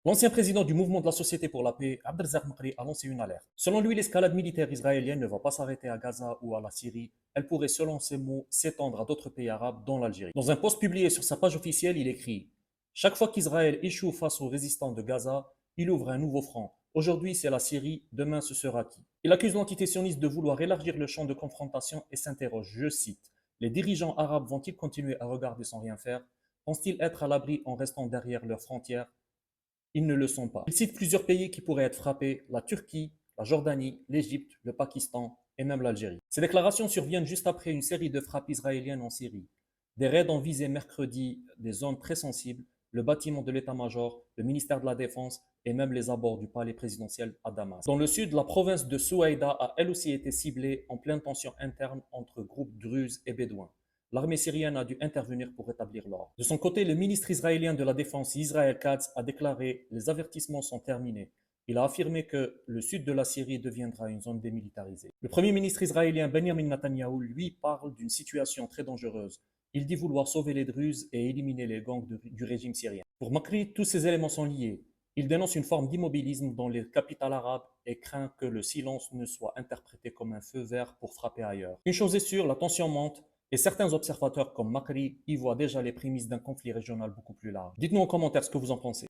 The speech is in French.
L'ancien président du mouvement de la Société pour la paix, Abdelrazak Makri, a lancé une alerte. Selon lui, l'escalade militaire israélienne ne va pas s'arrêter à Gaza ou à la Syrie. Elle pourrait, selon ses mots, s'étendre à d'autres pays arabes, dont l'Algérie. Dans un post publié sur sa page officielle, il écrit: Chaque fois qu'Israël échoue face aux résistants de Gaza, il ouvre un nouveau front. Aujourd'hui, c'est la Syrie, demain, ce sera qui? Il accuse l'entité sioniste de vouloir élargir le champ de confrontation et s'interroge, je cite: Les dirigeants arabes vont-ils continuer à regarder sans rien faire? Pensent-ils être à l'abri en restant derrière leurs frontières? Ils ne le sont pas. Il cite plusieurs pays qui pourraient être frappés: la Turquie, la Jordanie, l'Égypte, le Pakistan et même l'Algérie. Ces déclarations surviennent juste après une série de frappes israéliennes en Syrie. Des raids ont visé mercredi des zones très sensibles, le bâtiment de l'état-major, le ministère de la Défense et même les abords du palais présidentiel à Damas. Dans le sud, la province de Souaïda a elle aussi été ciblée en pleine tension interne entre groupes druzes et bédouins. L'armée syrienne a dû intervenir pour rétablir l'ordre. De son côté, le ministre israélien de la Défense, Israël Katz, a déclaré: Les avertissements sont terminés. Il a affirmé que le sud de la Syrie deviendra une zone démilitarisée. Le premier ministre israélien Benjamin Netanyahou, lui, parle d'une situation très dangereuse. Il dit vouloir sauver les Druzes et éliminer les gangs du régime syrien. Pour Makri, tous ces éléments sont liés. Il dénonce une forme d'immobilisme dans les capitales arabes et craint que le silence ne soit interprété comme un feu vert pour frapper ailleurs. Une chose est sûre, la tension monte et certains observateurs comme Makri y voient déjà les prémices d'un conflit régional beaucoup plus large. Dites-nous en commentaire ce que vous en pensez.